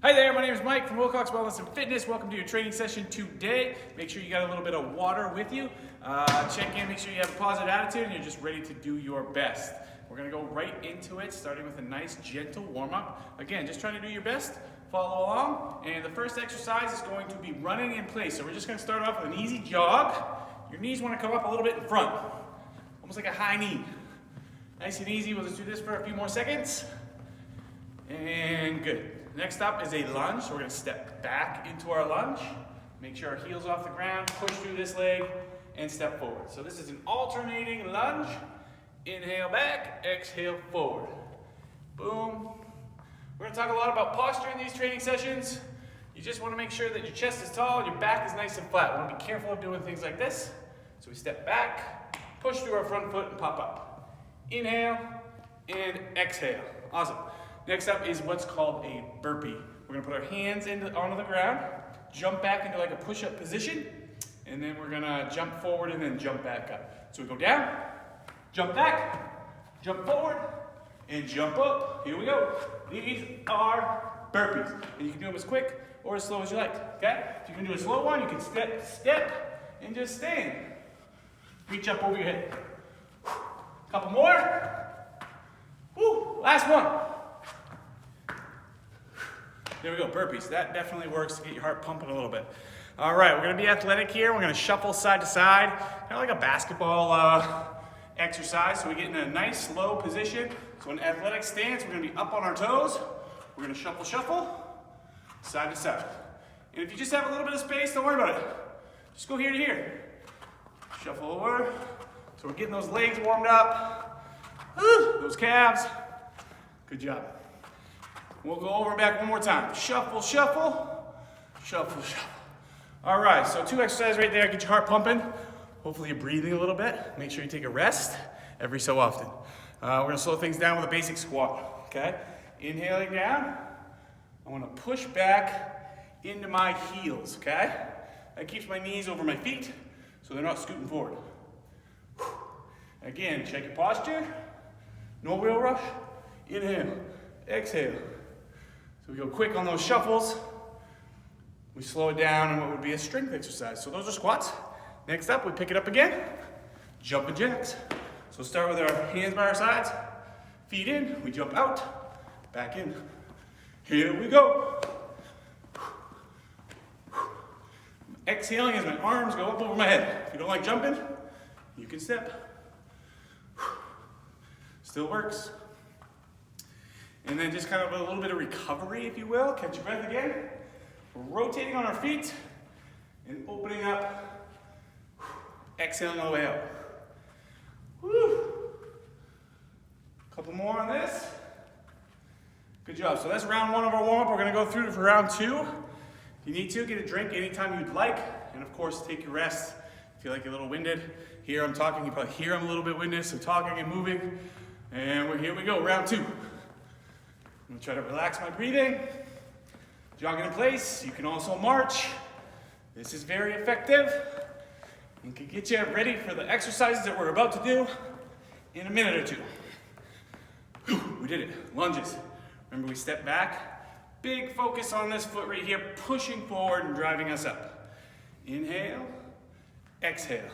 Hi there, my name is Mike from Wilcox Wellness and Fitness. Welcome to your training session today. Make sure you got a little bit of water with you. Check in, make sure you have a positive attitude and you're just ready to do your best. We're gonna go right into it, starting with a nice gentle warm up. Again, just trying to do your best, follow along. And the first exercise is going to be running in place. So we're just gonna start off with an easy jog. Your knees wanna come up a little bit in front, almost like a high knee. Nice and easy, we'll just do this for a few more seconds. And good. Next up is a lunge, so we're gonna step back into our lunge. Make sure our heel's off the ground, push through this leg, and step forward. So this is an alternating lunge. Inhale back, exhale forward. Boom. We're gonna talk a lot about posture in these training sessions. You just wanna make sure that your chest is tall and your back is nice and flat. We wanna be careful of doing things like this. So we step back, push through our front foot, and pop up. Inhale, and exhale. Awesome. Next up is what's called a burpee. We're gonna put our hands onto the ground, jump back into like a push-up position, and then we're gonna jump forward and then jump back up. So we go down, jump back, jump forward, and jump up. Here we go. These are burpees. And you can do them as quick or as slow as you like, okay? If you can do a slow one, you can step, and just stand. Reach up over your head. Couple more. Woo, last one. There we go, burpees. That definitely works to get your heart pumping a little bit. All right, we're gonna be athletic here. We're gonna shuffle side to side, kind of like a basketball exercise. So we get in a nice slow position. So in athletic stance, we're gonna be up on our toes. We're gonna shuffle, side to side. And if you just have a little bit of space, don't worry about it. Just go here to here. Shuffle over. So we're getting those legs warmed up. Those calves. Good job. We'll go over and back one more time. Shuffle, shuffle, shuffle, shuffle. All right, so 2 exercises right there. Get your heart pumping. Hopefully you're breathing a little bit. Make sure you take a rest every so often. We're gonna slow things down with a basic squat, okay? Inhaling down. I wanna push back into my heels, okay? That keeps my knees over my feet so they're not scooting forward. Again, check your posture. No real rush. Inhale, exhale. So we go quick on those shuffles. We slow it down in what would be a strength exercise. So those are squats. Next up, we pick it up again. Jumping jacks. So start with our hands by our sides. Feet in, we jump out, back in. Here we go. Exhaling as my arms go up over my head. If you don't like jumping, you can step. Still works. And then just kind of a little bit of recovery, if you will. Catch your breath again. We're rotating on our feet and opening up. Exhaling all the way out. Woo. Couple more on this. Good job. So that's round 1 of our warm-up. We're going to go through for round 2. If you need to, get a drink anytime you'd like. And of course, take your rest. Feel like you're a little winded. Here I'm talking, you probably hear I'm a little bit winded, so talking and moving. And here we go, round 2. I'm gonna try to relax my breathing, jogging in place. You can also march. This is very effective and can get you ready for the exercises that we're about to do in a minute or 2. Whew, we did it, lunges. Remember we step back, big focus on this foot right here, pushing forward and driving us up. Inhale, exhale.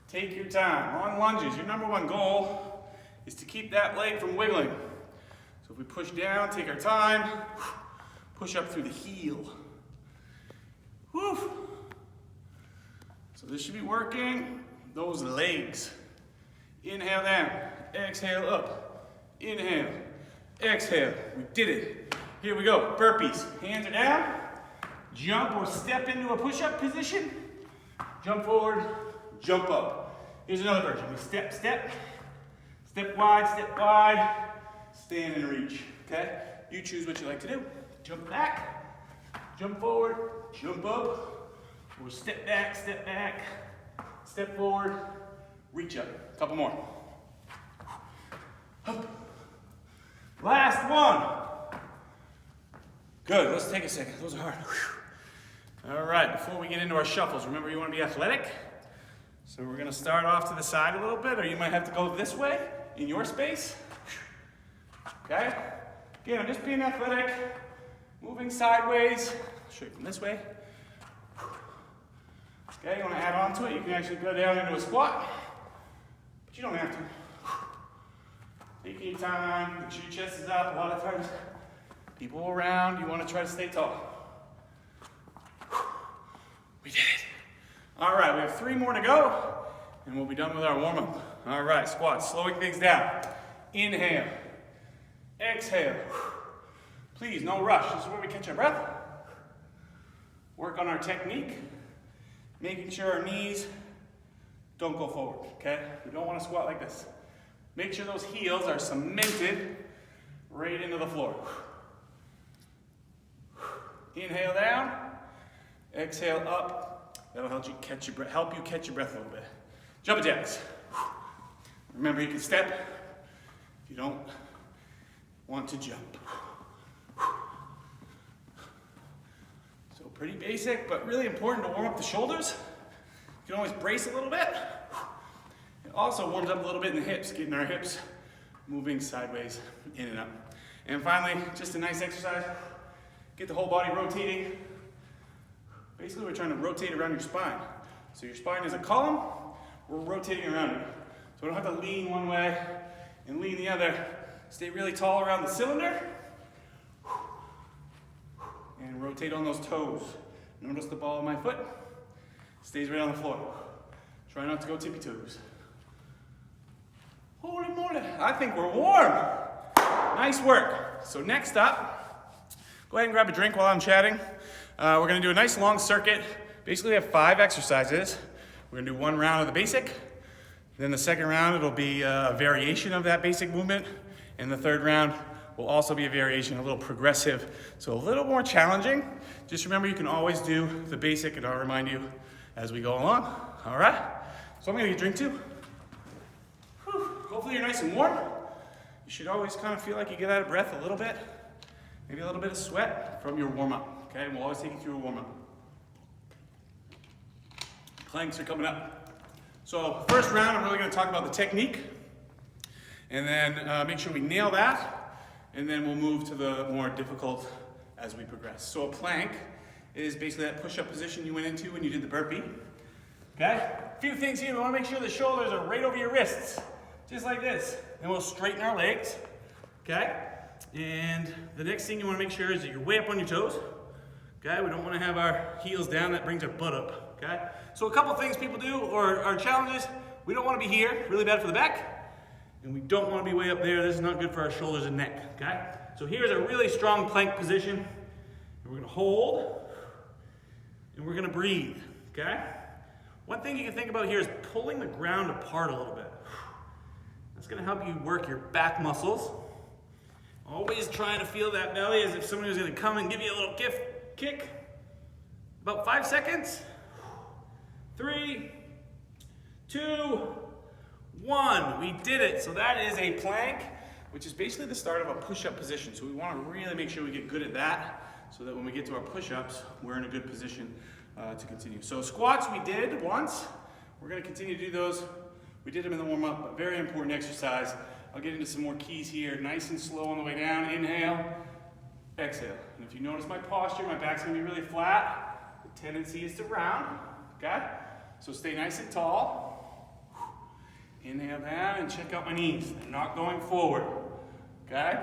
Take your time. On lunges, your number 1 goal is to keep that leg from wiggling. So if we push down, take our time, push up through the heel. Whew. So this should be working those legs. Inhale down, exhale up. Inhale, exhale. We did it. Here we go, burpees. Hands are down. Jump or step into a push-up position. Jump forward, jump up. Here's another version. We step, step. Step wide, stand and reach, okay? You choose what you like to do. Jump back, jump forward, jump up, or step back, step forward, reach up. Couple more. Up. Last one. Good, let's take a second. Those are hard. All right, before we get into our shuffles, remember you want to be athletic? So we're gonna start off to the side a little bit, or you might have to go this way in your space. Okay? Again, I'm just being athletic. moving sideways. I'll show you from this way. Okay, you want to add on to it, you can actually go down into a squat, but you don't have to. Take your time, make sure your chest is up. A lot of times, people around, you want to try to stay tall. We did it. All right, we have 3 more to go, and we'll be done with our warm-up. All right, squats, slowing things down. Inhale, exhale. Please, no rush. This is where we catch our breath. Work on our technique, making sure our knees don't go forward, okay? We don't want to squat like this. Make sure those heels are cemented right into the floor. Inhale down, exhale up. That'll help you catch your breath a little bit. Jumping jacks. Remember, you can step if you don't want to jump. So pretty basic, but really important to warm up the shoulders. You can always brace a little bit. It also warms up a little bit in the hips, getting our hips moving sideways, in and up. And finally, just a nice exercise. Get the whole body rotating. Basically, we're trying to rotate around your spine. So your spine is a column, we're rotating around it. So we don't have to lean one way and lean the other. Stay really tall around the cylinder. And rotate on those toes. Notice the ball of my foot stays right on the floor. Try not to go tippy toes. Holy moly, I think we're warm. Nice work. So next up, go ahead and grab a drink while I'm chatting. We're gonna do a nice long circuit. Basically we have 5 exercises. We're gonna do 1 round of the basic. Then the second round, it'll be a variation of that basic movement. And the third round will also be a variation, a little progressive. So a little more challenging. Just remember, you can always do the basic, and I'll remind you as we go along. All right? So I'm gonna get a drink too. Whew. Hopefully you're nice and warm. You should always kind of feel like you get out of breath a little bit. Maybe a little bit of sweat from your warm-up. Okay, and we'll always take you through a warm-up. Planks are coming up. So first round, I'm really gonna talk about the technique, and then make sure we nail that, and then we'll move to the more difficult as we progress. So a plank is basically that push-up position you went into when you did the burpee. Okay? A few things here, we wanna make sure the shoulders are right over your wrists, just like this. Then we'll straighten our legs, okay? And the next thing you wanna make sure is that you're way up on your toes. Okay, we don't want to have our heels down, that brings our butt up, okay? So a couple things people do, or our challenges, we don't want to be here, really bad for the back, and we don't want to be way up there, this is not good for our shoulders and neck, okay? So here's a really strong plank position, and we're going to hold, and we're going to breathe, okay? One thing you can think about here is pulling the ground apart a little bit. That's going to help you work your back muscles. Always trying to feel that belly as if somebody was going to come and give you a little kick. About 5 seconds. 3, 2, 1. We did it. So that is a plank, which is basically the start of a push-up position. So we want to really make sure we get good at that, so that when we get to our push-ups, we're in a good position to continue. So squats we did once. We're going to continue to do those. We did them in the warm-up, but very important exercise. I'll get into some more keys here. Nice and slow on the way down. Inhale. Exhale. And if you notice my posture, my back's gonna be really flat. The tendency is to round, okay? So stay nice and tall. Inhale down and check out my knees. They're not going forward, okay?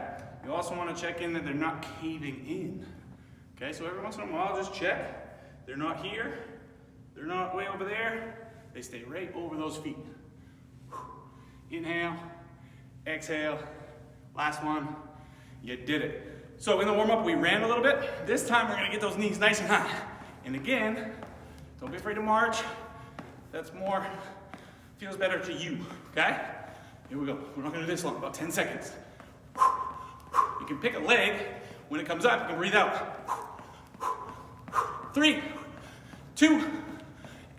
You also wanna check in that they're not caving in. Okay, so every once in a while, just check. They're not here, they're not way over there. They stay right over those feet. Inhale, exhale, last one, you did it. So in the warm-up, we ran a little bit. This time, we're gonna get those knees nice and high. And again, don't be afraid to march. That's more, feels better to you, okay? Here we go. We're not gonna do this long, about 10 seconds. You can pick a leg. When it comes up, you can breathe out. 3, 2,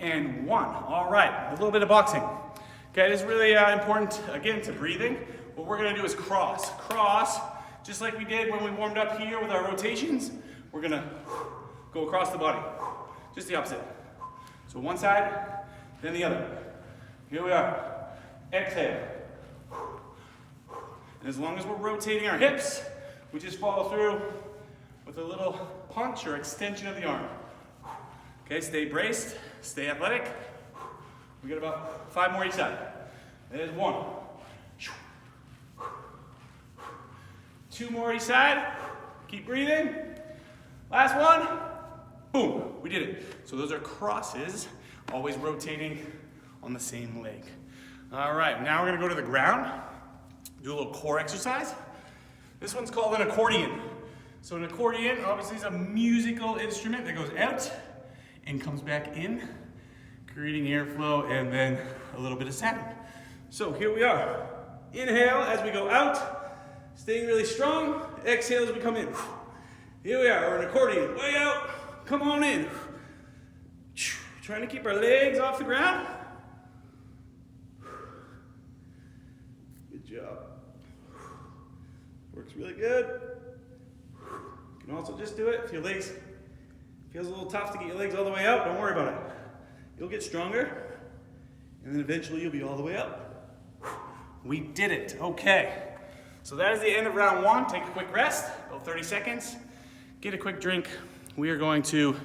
and 1. All right, a little bit of boxing. Okay, this is really important, again, to breathing. What we're gonna do is cross. Cross. Just like we did when we warmed up here with our rotations, we're gonna go across the body. Just the opposite. So one side, then the other. Here we are. Exhale. And as long as we're rotating our hips, we just follow through with with a little punch or extension of the arm. Okay, stay braced, stay athletic. We got about 5 more each side. There's 1. 2 more each side. Keep breathing. Last one. Boom, we did it. So those are crosses, always rotating on the same leg. All right, now we're gonna go to the ground, do a little core exercise. This one's called an accordion. So an accordion obviously is a musical instrument that goes out and comes back in, creating airflow and then a little bit of sound. So here we are. Inhale as we go out, staying really strong. Exhale as we come in. Here we are, we're an accordion. Way out, come on in. Trying to keep our legs off the ground. Good job. Works really good. You can also just do it if your legs feels a little tough to get your legs all the way out. Don't worry about it. You'll get stronger, and then eventually you'll be all the way up. We did it. Okay. So that is the end of round 1. Take a quick rest, about 30 seconds. Get a quick drink. We are going to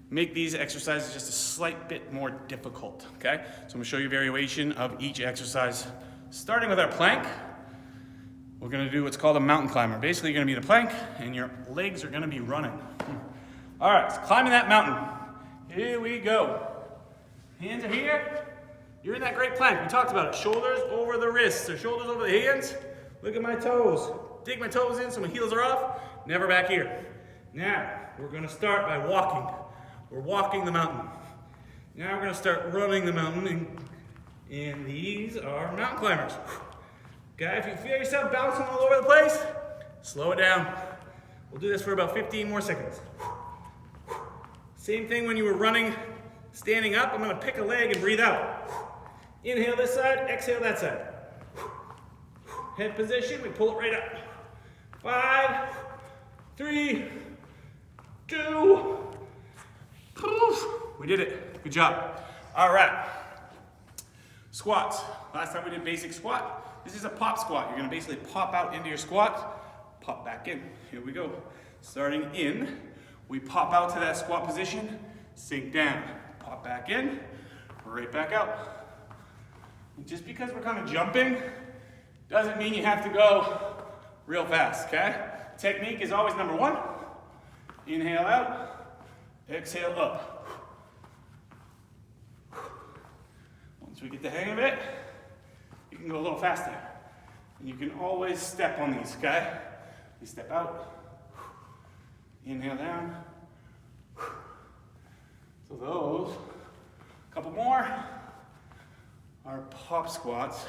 make these exercises just a slight bit more difficult, okay? So I'm gonna show you a variation of each exercise. Starting with our plank, we're gonna do what's called a mountain climber. Basically, you're gonna be in a plank and your legs are gonna be running. All right, so climbing that mountain. Here we go. Hands are here. You're in that great plank. We talked about it. Shoulders over the wrists or shoulders over the hands. Look at my toes. Dig my toes in so my heels are off. Never back here. Now, we're gonna start by walking. We're walking the mountain. Now we're gonna start running the mountain, and these are mountain climbers. Okay, if you feel yourself bouncing all over the place, slow it down. We'll do this for about 15 more seconds. Same thing when you were running, standing up. I'm gonna pick a leg and breathe out. Inhale this side, exhale that side. Head position, we pull it right up. 5, 3, 2, we did it. Good job. All right. Squats. Last time we did basic squat. This is a pop squat. You're going to basically pop out into your squat, pop back in. Here we go. Starting in, we pop out to that squat position, sink down, pop back in, right back out. Just because we're kind of jumping doesn't mean you have to go real fast, okay? Technique is always number 1. Inhale out. Exhale up. Once we get the hang of it, you can go a little faster. And you can always step on these, okay? You step out, inhale down. So those, a couple more, are pop squats,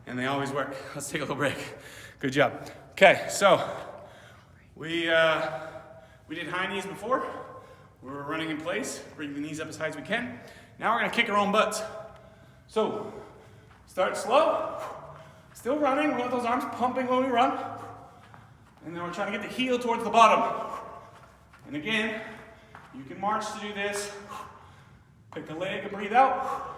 and they always work. Let's take a little break. Good job. Okay, so we did high knees before. We were running in place, bring the knees up as high as we can. Now we're gonna kick our own butts. So, start slow, still running. We want those arms pumping when we run. And then we're trying to get the heel towards the bottom. And again, you can march to do this. Pick the leg and breathe out.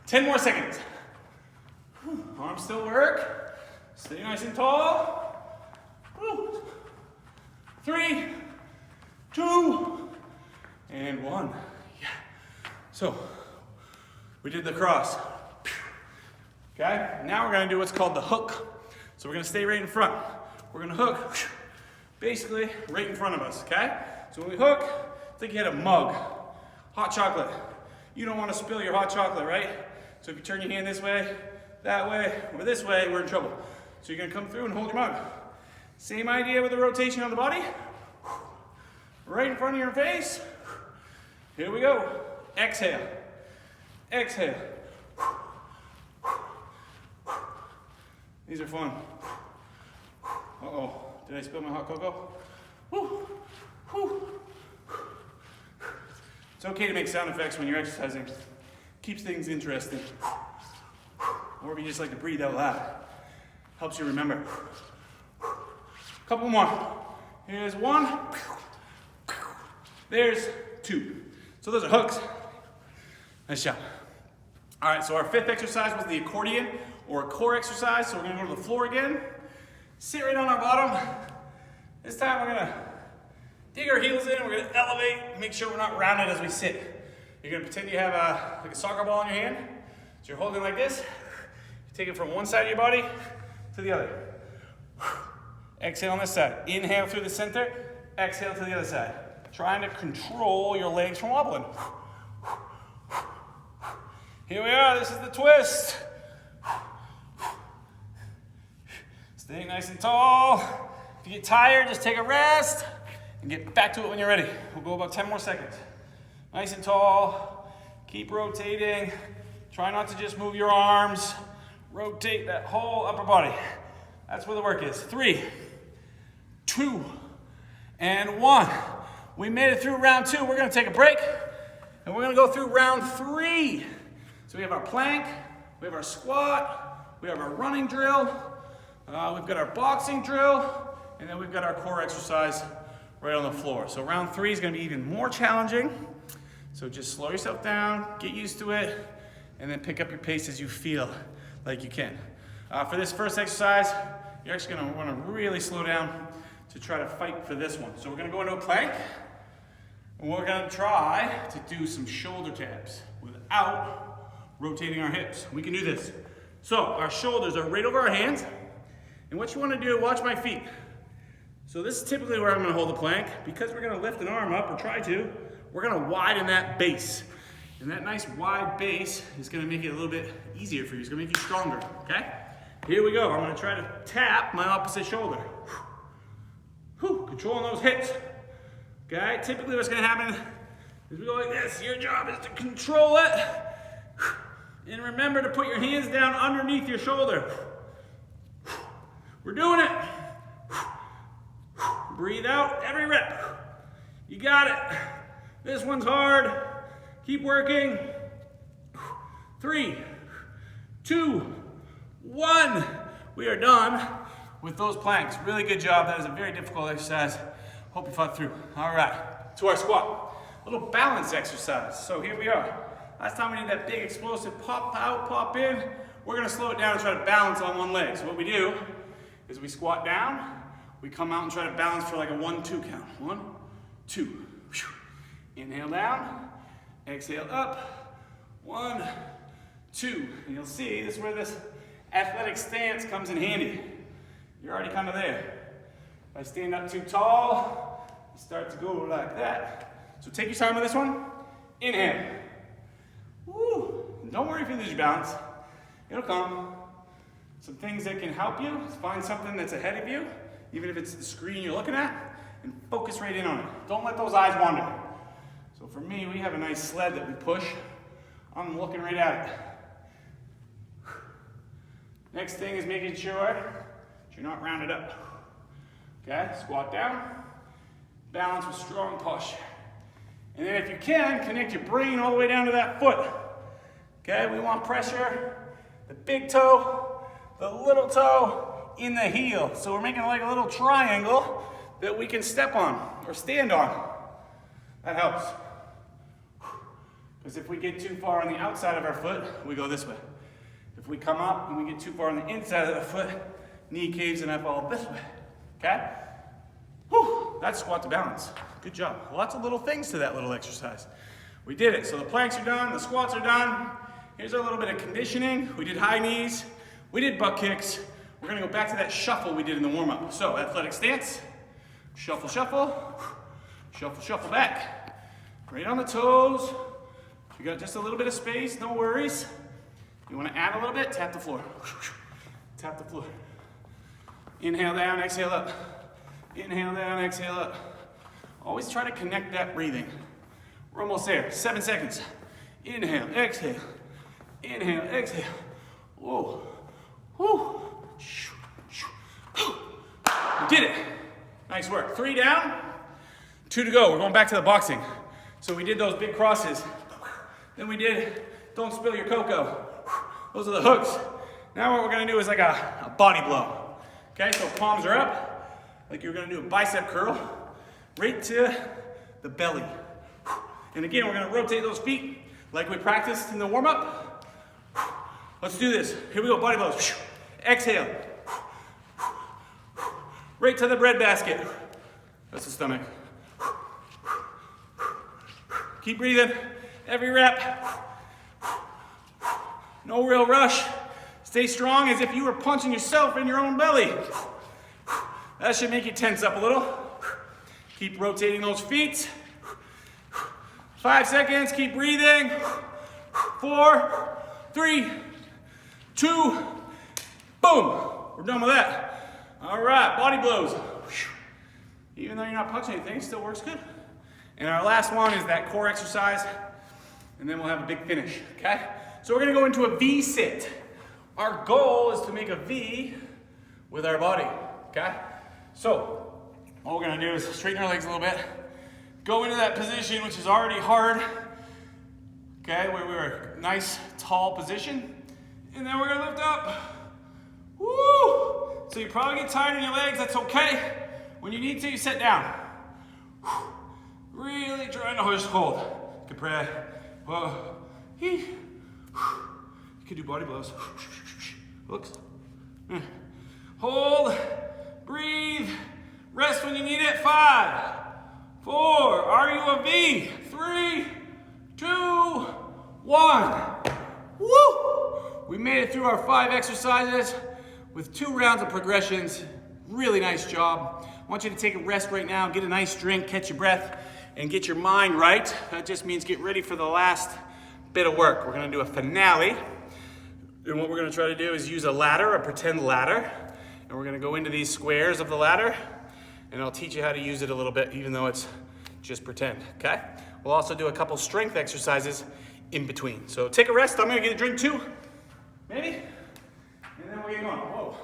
10 more seconds. Arms still work. Stay nice and tall. 3, 2, and 1. Yeah. So, we did the cross. Okay? Now we're going to do what's called the hook. So we're going to stay right in front. We're going to hook basically right in front of us. Okay? So when we hook, it's like you had a mug. Hot chocolate. You don't want to spill your hot chocolate, right? So if you turn your hand this way, that way, or this way, we're in trouble. So you're going to come through and hold your mug. Same idea with the rotation on the body. Right in front of your face. Here we go. Exhale. Exhale. These are fun. Uh-oh. Did I spill my hot cocoa? Woo. Woo. It's okay to make sound effects when you're exercising. Keeps things interesting. Or if you just like to breathe out loud. Helps you remember. Couple more. Here's 1. There's 2. So those are hooks. Nice job. All right, so our 5th exercise was the accordion. or a core exercise. So we're gonna go to the floor again. Sit right on our bottom. This time we're gonna dig our heels in. We're gonna elevate, make sure we're not rounded as we sit. You're gonna pretend you have like a soccer ball in your hand. So you're holding like this. You take it from one side of your body to the other. Exhale on this side. Inhale through the center. Exhale to the other side. Trying to control your legs from wobbling. Here we are. This is the twist. Stay nice and tall. If you get tired, just take a rest and get back to it when you're ready. We'll go about 10 more seconds. Nice and tall. Keep rotating. Try not to just move your arms. Rotate that whole upper body. That's where the work is. 3, 2, and 1. We made it through round 2. We're going to take a break, and we're going to go through round 3. So we have our plank, we have our squat, we have our running drill, we've got our boxing drill, and then we've got our core exercise right on the floor. So round 3 is going to be even more challenging. So just slow yourself down, get used to it, and then pick up your pace as you feel like you can. For this first exercise, you're actually going to want to really slow down to try to fight for this one. So we're going to go into a plank, and we're going to try to do some shoulder taps without rotating our hips. We can do this. So our shoulders are right over our hands, and what you want to do, watch my feet. So this is typically where I'm going to hold the plank. Because we're going to lift an arm up, or try to, we're going to widen that base. And that nice wide base is going to make it a little bit easier for you. It's going to make you stronger, okay? Here we go. I'm going to try to tap my opposite shoulder. Whew, controlling those hips. Okay, typically what's going to happen is we go like this. Your job is to control it. And remember to put your hands down underneath your shoulder. We're doing it. Breathe out every rep. You got it. This one's hard. Keep working. 3, 2, 1. We are done with those planks. Really good job. That is a very difficult exercise. Hope you fought through. All right, to our squat. A little balance exercise. So here we are. Last time we did that big explosive pop out, pop in. We're gonna slow it down and try to balance on one leg. So what we do is we squat down, we come out and try to balance for like a 1-2 count. 1, 2. Inhale down, exhale up. 1, 2. And you'll see this is where this athletic stance comes in handy. You're already kind of there. If I stand up too tall, you start to go like that. So take your time with this one. Inhale. Woo. Don't worry if you lose your balance. It'll come. Some things that can help you is find something that's ahead of you, even if it's the screen you're looking at, and focus right in on it. Don't let those eyes wander. So for me, we have a nice sled that we push. I'm looking right at it. Next thing is making sure that you're not rounded up. Okay, squat down, balance with strong posture. And then if you can, connect your brain all the way down to that foot. Okay, we want pressure, the big toe, the little toe, in the heel. So we're making like a little triangle that we can step on or stand on. That helps. Because if we get too far on the outside of our foot, we go this way. If we come up and we get too far on the inside of the foot, knee caves and I fall this way. Okay? Whew, that's squat to balance. Good job. Lots of little things to that little exercise. We did it. So the planks are done, the squats are done. Here's a little bit of conditioning. We did high knees, we did butt kicks. We're gonna go back to that shuffle we did in the warm-up. So athletic stance, shuffle, shuffle, shuffle, shuffle back. Right on the toes. If you got just a little bit of space, no worries. You wanna add a little bit, tap the floor. Tap the floor. Inhale down, exhale up. Inhale down, exhale up. Always try to connect that breathing. We're almost there. 7 seconds. Inhale, exhale. Inhale, exhale. Whoa. Whoo. We did it. Nice work. 3 down, 2 to go. We're going back to the boxing. So we did those big crosses. Then we did don't spill your cocoa. Those are the hooks. Now what we're gonna do is like a body blow. Okay, so palms are up, like you're gonna do a bicep curl, right to the belly. And again, we're gonna rotate those feet like we practiced in the warm-up. Let's do this. Here we go, body blows. Exhale. Right to the bread basket. That's the stomach. Keep breathing. Every rep. No real rush. Stay strong as if you were punching yourself in your own belly. That should make you tense up a little. Keep rotating those feet. 5 seconds, keep breathing. 4, 3, 2, boom. We're done with that. All right, body blows. Even though you're not punching anything, it still works good. And our last one is that core exercise, and then we'll have a big finish, okay? So we're gonna go into a V sit. Our goal is to make a V with our body, okay? So what we're gonna do is straighten our legs a little bit, go into that position, which is already hard, okay, where we're nice, tall position, and then we're gonna lift up. Woo! So you probably get tired in your legs, that's okay. When you need to, you sit down. Really trying to just hold. Good breath. Whoa. You can do body blows. Hooks. Hold. Breathe. Rest when you need it. 5, 4. Are you a V? 3, 2, 1. Woo! We made it through our 5 exercises with 2 rounds of progressions. Really nice job. I want you to take a rest right now, get a nice drink, catch your breath, and get your mind right. That just means get ready for the last bit of work. We're gonna do a finale. And what we're gonna try to do is use a ladder, a pretend ladder. And we're gonna go into these squares of the ladder, and I'll teach you how to use it a little bit, even though it's just pretend, okay? We'll also do a couple strength exercises in between. So take a rest, I'm gonna get a drink too, maybe? And then we'll get going, whoa.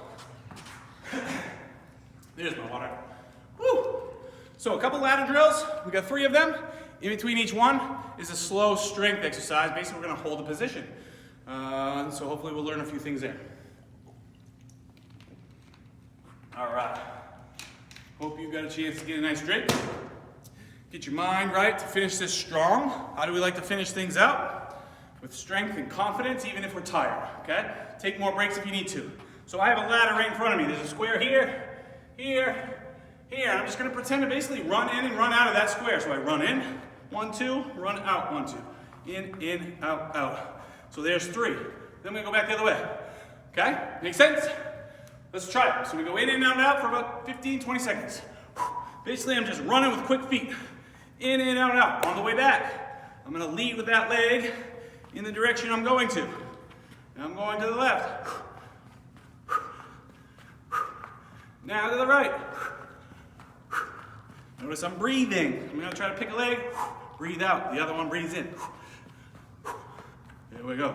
There's my water. Woo! So a couple ladder drills, we got 3 of them. In between each one is a slow strength exercise. Basically, we're gonna hold a position. So hopefully we'll learn a few things there. All right. Hope you've got a chance to get a nice drink. Get your mind right to finish this strong. How do we like to finish things out? With strength and confidence, even if we're tired, okay? Take more breaks if you need to. So I have a ladder right in front of me. There's a square here, here, here. I'm just gonna pretend to basically run in and run out of that square. So I run in, 1, 2, run out, 1, 2. In, out, out. So there's 3. Then we go back the other way. Okay? Make sense? Let's try it. So we go in and out for about 15, 20 seconds. Basically, I'm just running with quick feet. In and out, out. On the way back, I'm gonna lead with that leg in the direction I'm going to. And I'm going to the left. Now to the right. Notice I'm breathing. I'm gonna try to pick a leg, breathe out. The other one breathes in. There we go.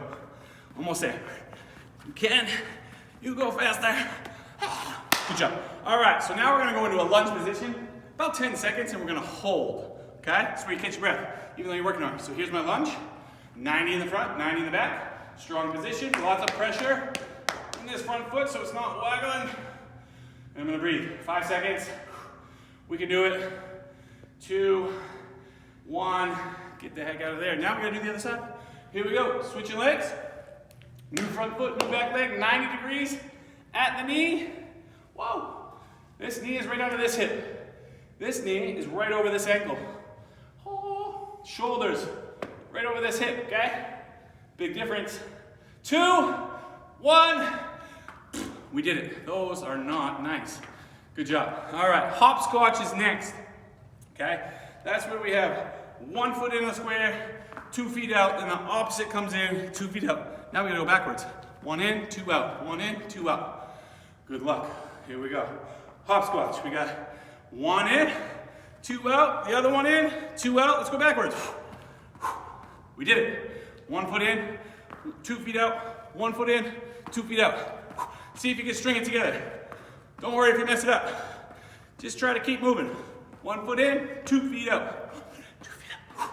Almost there. You can. You go faster. Good job. All right, so now we're gonna go into a lunge position, about 10 seconds, and we're gonna hold. Okay? That's where you catch your breath, even though you're working on it. So here's my lunge. 90 in the front, 90 in the back. Strong position, lots of pressure in this front foot so it's not waggling. And I'm gonna breathe. 5 seconds. We can do it. 2, 1. Get the heck out of there. Now we're gonna do the other side. Here we go. Switching legs. New front foot, new back leg, 90 degrees at the knee. Whoa. This knee is right under this hip. This knee is right over this ankle. Oh. Shoulders right over this hip, okay? Big difference. 2, 1. We did it. Those are not nice. Good job. All right, hopscotch is next, okay? That's where we have 1 foot in the square, 2 feet out, and the opposite comes in, 2 feet out. Now we're gonna go backwards. 1 in, 2 out. 1 in, 2 out. Good luck. Here we go. Hopscotch. We got 1 in, 2 out, the other 1 in, 2 out. Let's go backwards. We did it. 1 foot in, 2 feet out, 1 foot in, 2 feet out. See if you can string it together. Don't worry if you mess it up. Just try to keep moving. 1 foot in, 2 feet out. 2 feet out.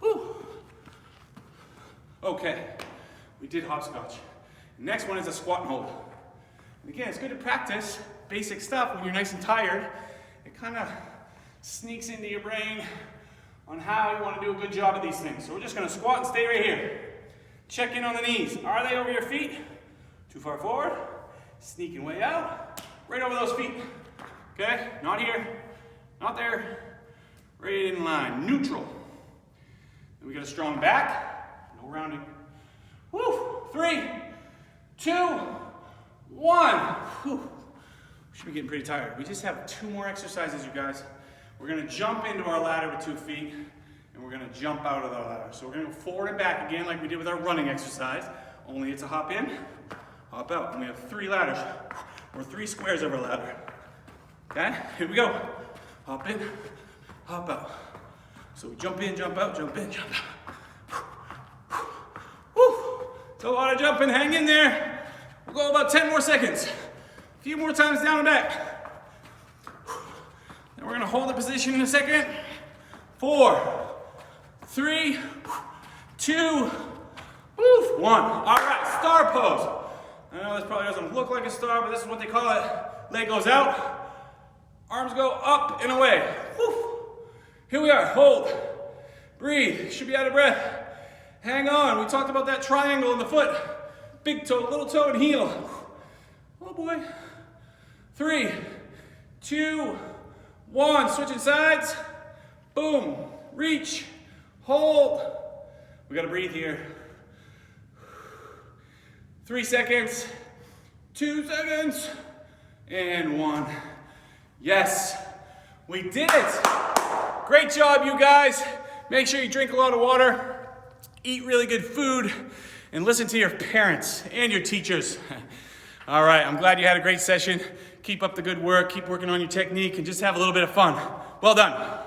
Woo. Okay, we did hopscotch. Next one is a squat and hold. And again, it's good to practice basic stuff when you're nice and tired. It kind of sneaks into your brain on how you want to do a good job of these things. So we're just going to squat and stay right here. Check in on the knees. Are they over your feet? Too far forward. Sneaking way out. Right over those feet. Okay? Not here. Not there. Right in line. Neutral. Then we got a strong back. No rounding. Woo! 3, 2, 1. Whew. We should be getting pretty tired. We just have 2 more exercises, you guys. We're gonna jump into our ladder with 2 feet, and we're gonna jump out of the ladder. So we're gonna go forward and back again like we did with our running exercise, only it's a hop in, hop out. And we have 3 ladders, or 3 squares of our ladder. Okay, here we go. Hop in, hop out. So we jump in, jump out, jump in, jump out. Woo! It's a lot of jumping, hang in there. We'll go about 10 more seconds. A few more times down and back. Then we're gonna hold the position in a second. 4, 3, 2, 1. All right, star pose. I know this probably doesn't look like a star, but this is what they call it. Leg goes out, arms go up and away. Woo. Here we are, hold, breathe, should be out of breath. Hang on, we talked about that triangle in the foot. Big toe, little toe, and heel. Oh boy. 3, 2, 1, switching sides. Boom, reach, hold. We gotta breathe here. 3 seconds, 2 seconds, and 1. Yes, we did it. Great job, you guys. Make sure you drink a lot of water, eat really good food, and listen to your parents and your teachers. All right, I'm glad you had a great session. Keep up the good work, keep working on your technique, and just have a little bit of fun. Well done.